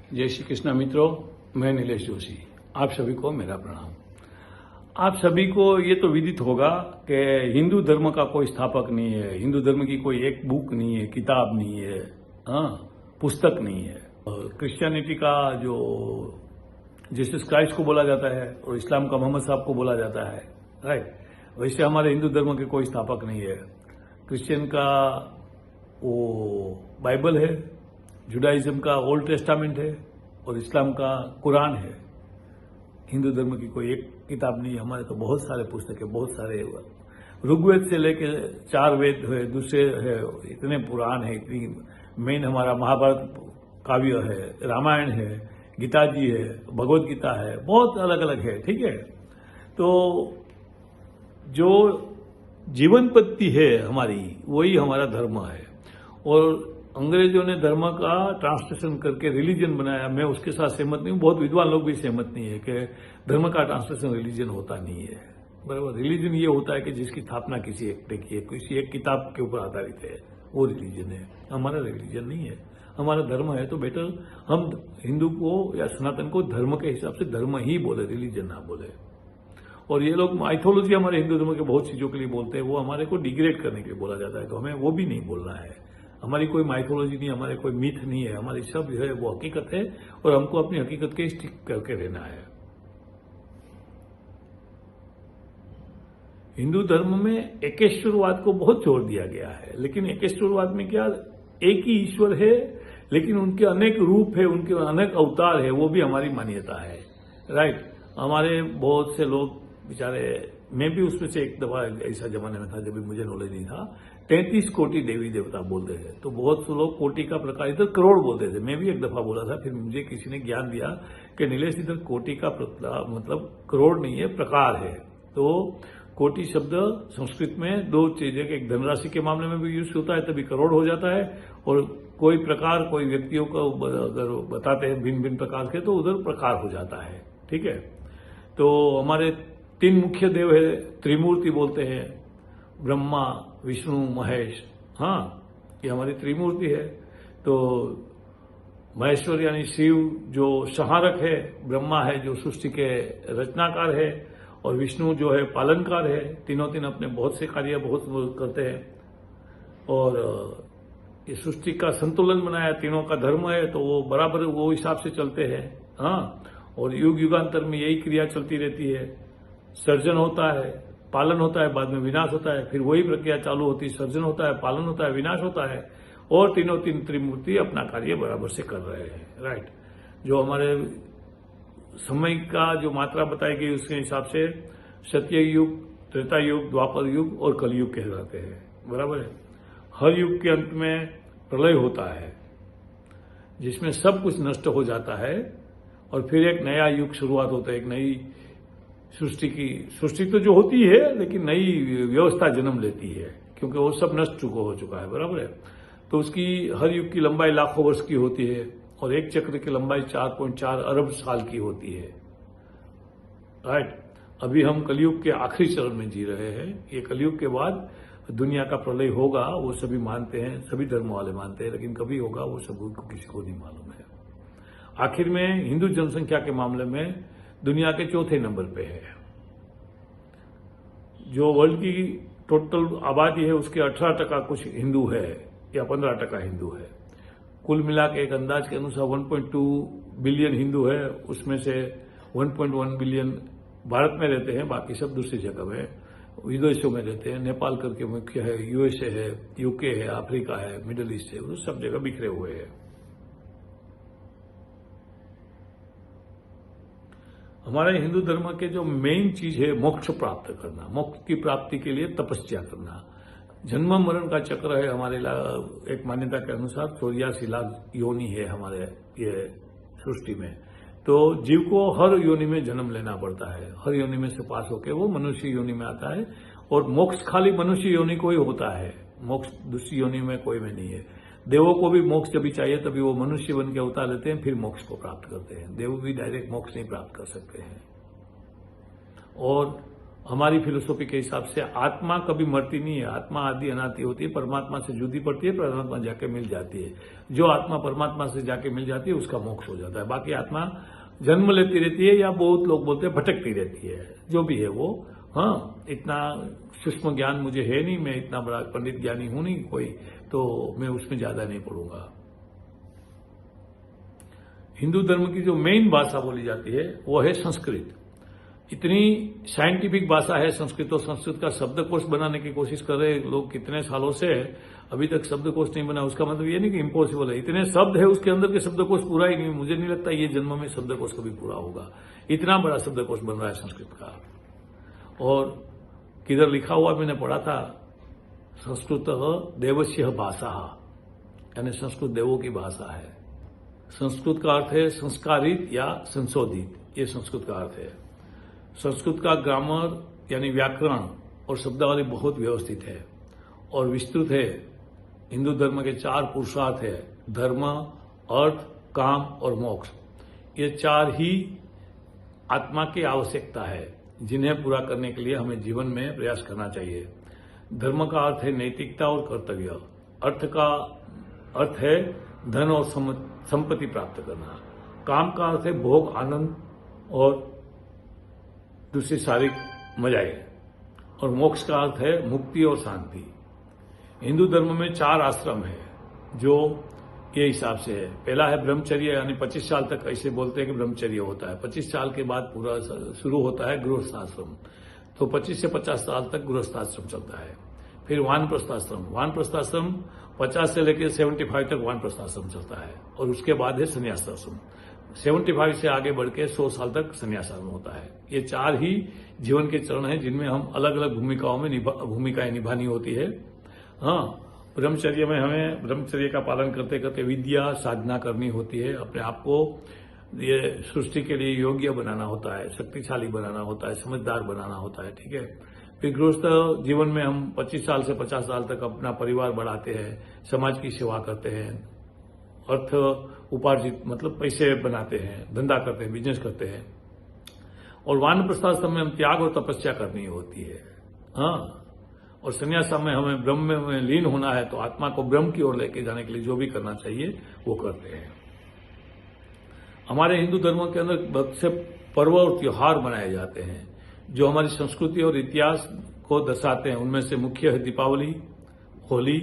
जय श्री कृष्णा मित्रों, मैं नीलेश जोशी। आप सभी को मेरा प्रणाम। आप सभी को ये तो विदित होगा कि हिंदू धर्म का कोई स्थापक नहीं है, हिंदू धर्म की कोई एक बुक नहीं है, किताब नहीं है, पुस्तक नहीं है। क्रिश्चियनिटी का जो जीसस क्राइस्ट को बोला जाता है और इस्लाम का मोहम्मद साहब को बोला जाता है, राइट। वैसे हमारे हिंदू धर्म के कोई स्थापक नहीं है। क्रिश्चियन का वो बाइबल है, जुडाइज्म का ओल्ड टेस्टामेंट है और इस्लाम का कुरान है। हिंदू धर्म की कोई एक किताब नहीं है। हमारे तो बहुत सारे पुस्तक है, बहुत सारे ऋग्वेद से लेके 4 वेद है, दूसरे है, इतने पुराण है, इतनी मेन हमारा महाभारत काव्य है, रामायण है, गीता जी है, भगवत गीता है, बहुत अलग अलग है, ठीक है। तो जो जीवन पद्धति है हमारी, वही हमारा धर्म है। और अंग्रेजों ने धर्म का ट्रांसलेशन करके रिलीजन बनाया। मैं उसके साथ सहमत नहीं हूं, बहुत विद्वान लोग भी सहमत नहीं है कि धर्म का ट्रांसलेशन रिलीजन होता नहीं है। बराबर, रिलीजन ये होता है कि जिसकी स्थापना किसी एक ने की है, किसी एक किताब के ऊपर आधारित है, वो रिलीजन है। हमारा रिलीजन नहीं है, हमारा धर्म है। तो बेटर हम हिंदू को या सनातन को धर्म के हिसाब से धर्म ही बोले, रिलीजन ना बोले। और ये लोग माइथोलॉजी हमारे हिंदू धर्म के बहुत चीजों के लिए बोलते हैं, वो हमारे को डिग्रेड करने के लिए बोला जाता है, तो हमें वो भी नहीं बोलना है। हमारी कोई माइथोलॉजी नहीं, हमारे कोई मिथ नहीं है, हमारी सब है वो हकीकत है और हमको अपनी हकीकत के स्टिक करके रहना है। हिंदू धर्म में एकेश्वरवाद को बहुत जोर दिया गया है, लेकिन एकेश्वरवाद में क्या, एक ही ईश्वर है, लेकिन उनके अनेक रूप है, उनके अनेक अवतार है, वो भी हमारी मान्यता है, राइट। हमारे बहुत से लोग बेचारे, मैं भी उसमें से एक दफा ऐसा जमाने में था जब भी मुझे नॉलेज नहीं था, 33 कोटि देवी देवता बोलते थे। तो बहुत से लोग कोटि का प्रकार, इधर करोड़ बोलते थे। मैं भी एक दफा बोला था, फिर मुझे किसी ने ज्ञान दिया कि नीलेश इधर कोटि का मतलब करोड़ नहीं है, प्रकार है। तो कोटि शब्द संस्कृत में 2 चीजें, एक धनराशि के मामले में भी यूज होता है, तभी करोड़ हो जाता है, और कोई प्रकार, कोई व्यक्तियों को अगर बताते हैं भिन्न भिन्न प्रकार के, तो उधर प्रकार हो जाता है, ठीक है। तो हमारे 3 मुख्य देव है, त्रिमूर्ति बोलते हैं, ब्रह्मा, विष्णु, महेश। ये हमारी त्रिमूर्ति है। तो महेश्वर यानी शिव जो संहारक है, ब्रह्मा है जो सृष्टि के रचनाकार है, और विष्णु जो है पालनकार है। तीनों अपने बहुत से कार्य बहुत करते हैं, और ये सृष्टि का संतुलन बनाया, तीनों का धर्म है, तो वो बराबर वो हिसाब से चलते हैं। और युग युगांतर में यही क्रिया चलती रहती है। सर्जन होता है, पालन होता है, बाद में विनाश होता है, फिर वही प्रक्रिया चालू होती है, सर्जन होता है, पालन होता है, विनाश होता है, और तीनों त्रिमूर्ति अपना कार्य बराबर से कर रहे हैं, राइट। जो हमारे समय का जो मात्रा बताई गई उसके हिसाब से सत्य युग, त्रेता युग, द्वापर युग और कलयुग कहलाते हैं, बराबर है। हर युग के अंत में प्रलय होता है, जिसमें सब कुछ नष्ट हो जाता है, और फिर एक नया युग शुरुआत होता है, एक नई सृष्टि तो जो होती है, लेकिन नई व्यवस्था जन्म लेती है, क्योंकि वो सब नष्ट हो चुका है, बराबर है। तो उसकी हर युग की लंबाई लाखों वर्ष की होती है, और एक चक्र की लंबाई 4.4 अरब साल की होती है, राइट। अभी हम कलयुग के आखिरी चरण में जी रहे हैं। ये कलयुग के बाद दुनिया का प्रलय होगा, वो सभी मानते हैं, सभी धर्म वाले मानते हैं, लेकिन कभी होगा वो सबको किसी को नहीं मालूम है। आखिर में हिंदू जनसंख्या के मामले में दुनिया के 4थे नंबर पे है। जो वर्ल्ड की टोटल आबादी है उसके 18% कुछ हिंदू है, या 15% हिंदू है। कुल मिला के एक अंदाज के अनुसार 1.2 बिलियन हिंदू है, उसमें से 1.1 बिलियन भारत में रहते हैं, बाकी सब दूसरी जगह में विदेशों में रहते हैं। नेपाल करके मुख्य है, यूएसए है, यूके है, अफ्रीका है, मिडिल ईस्ट है, सब जगह बिखरे हुए हैं। हमारे हिंदू धर्म के जो मेन चीज है मोक्ष प्राप्त करना, मोक्ष की प्राप्ति के लिए तपस्या करना। जन्म मरण का चक्र है हमारे, एक मान्यता के अनुसार 84 लाख योनि है हमारे ये सृष्टि में। तो जीव को हर योनि में जन्म लेना पड़ता है, हर योनि में से पास होकर वो मनुष्य योनि में आता है, और मोक्ष खाली मनुष्य योनि को ही होता है, मोक्ष दूसरी योनि में कोई में नहीं है। देवों को भी मोक्ष जब भी चाहिए तभी वो मनुष्य बन के अवतार लेते हैं, फिर मोक्ष को प्राप्त करते हैं। देव भी डायरेक्ट मोक्ष नहीं प्राप्त कर सकते हैं। और हमारी फिलोसॉफी के हिसाब से आत्मा कभी मरती नहीं है, आत्मा आदि अनादि होती है, परमात्मा से जुदी पड़ती है, परमात्मा जाके मिल जाती है। जो आत्मा परमात्मा से जाके मिल जाती है उसका मोक्ष हो जाता है। बाकी आत्मा जन्म लेती रहती है या बहुत लोग बोलते हैं भटकती रहती है, जो भी है वो। हाँ, इतना सूक्ष्म ज्ञान मुझे है नहीं, मैं इतना बड़ा पंडित ज्ञानी हूं नहीं कोई, तो मैं उसमें ज्यादा नहीं पढ़ूंगा। हिंदू धर्म की जो मेन भाषा बोली जाती है वो है संस्कृत। इतनी साइंटिफिक भाषा है संस्कृत, और संस्कृत का शब्दकोश बनाने की कोशिश कर रहे लोग कितने सालों से, अभी तक शब्दकोश नहीं बना। उसका मतलब ये नहीं कि इम्पॉसिबल है, इतने शब्द है उसके अंदर के शब्दकोश पूरा ही नहीं। मुझे नहीं लगता ये जन्म में शब्दकोश कभी पूरा होगा, इतना बड़ा शब्दकोश बन रहा है संस्कृत का। और किधर लिखा हुआ मैंने पढ़ा था, संस्कृत देवस्य भाषा, यानी संस्कृत देवों की भाषा है। संस्कृत का अर्थ है संस्कारित या संशोधित, ये संस्कृत का अर्थ है। संस्कृत का ग्रामर यानी व्याकरण और शब्दावली बहुत व्यवस्थित है और विस्तृत है। हिंदू धर्म के 4 पुरुषार्थ है, धर्म, अर्थ, काम और मोक्ष। ये 4 ही आत्मा की आवश्यकता है, जिन्हें पूरा करने के लिए हमें जीवन में प्रयास करना चाहिए। धर्म का अर्थ है नैतिकता और कर्तव्य। अर्थ का अर्थ है धन और संपत्ति प्राप्त करना। काम का अर्थ है भोग, आनंद और दूसरी सारी मजाएं। और मोक्ष का अर्थ है मुक्ति और शांति। हिंदू धर्म में 4 आश्रम है जो ये हिसाब से है। पहला है ब्रह्मचर्य, यानी 25 साल तक ऐसे बोलते हैं कि ब्रह्मचर्य होता है। 25 साल के बाद पूरा शुरू होता है गृहस्थाश्रम, तो 25 से 50 साल तक गृहस्थाश्रम चलता है। फिर वानप्रस्थाश्रम, वानप्रस्थाश्रम 50 से लेकर 75 तक वानप्रस्थाश्रम चलता है। और उसके बाद है संन्यासाश्रम, 75 से आगे बढ़ के 100 साल तक संन्यासाश्रम होता है। ये 4 ही जीवन के चरण हैं जिनमें हम अलग अलग भूमिकाओं में भूमिकाएं निभानी होती है। हाँ, ब्रह्मचर्य में हमें ब्रह्मचर्य का पालन करते करते विद्या साधना करनी होती है। अपने आप को ये सृष्टि के लिए योग्य बनाना होता है, शक्तिशाली बनाना होता है, समझदार बनाना होता है, ठीक है। फिर गृहस्थ जीवन में हम 25 साल से 50 साल तक अपना परिवार बढ़ाते हैं, समाज की सेवा करते हैं, अर्थ उपार्जित मतलब पैसे बनाते हैं, धंधा करते हैं, बिजनेस करते हैं। और वानप्रस्थाश्रम में हम त्याग और तपस्या करनी होती है। हाँ, और संन्यास में हमें ब्रह्म में लीन होना है, तो आत्मा को ब्रह्म की ओर लेके जाने के लिए जो भी करना चाहिए वो करते हैं। हमारे हिंदू धर्म के अंदर बहुत से पर्व और त्योहार मनाए जाते हैं जो हमारी संस्कृति और इतिहास को दर्शाते हैं। उनमें से मुख्य है दीपावली, होली,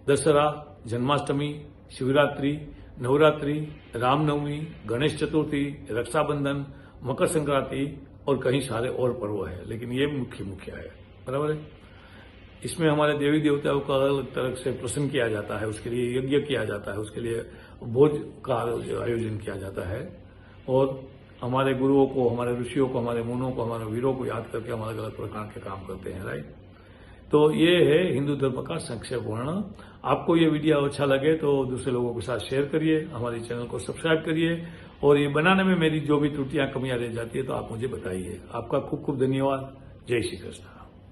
दशहरा, जन्माष्टमी, शिवरात्रि, नवरात्रि, रामनवमी, गणेश चतुर्थी, रक्षाबंधन, मकर संक्रांति और कई सारे और पर्व है, लेकिन ये मुख्य है। बराबर है। इसमें हमारे देवी देवताओं का अलग तरह से प्रसन्न किया जाता है, उसके लिए यज्ञ किया जाता है, उसके लिए भोज का आयोजन किया जाता है। और हमारे गुरुओं को, हमारे ऋषियों को, हमारे मुनों को, हमारे वीरों को याद करके हम अलग अलग प्रकार के काम करते हैं, राइट। तो ये है हिंदू धर्म का संक्षेप वर्णन। आपको ये वीडियो अच्छा लगे तो दूसरे लोगों के साथ शेयर करिए, हमारे चैनल को सब्सक्राइब करिए, और ये बनाने में मेरी जो भी त्रुटियां कमियां रह जाती है तो आप मुझे बताइए। आपका खूब खूब धन्यवाद। जय श्री कृष्ण।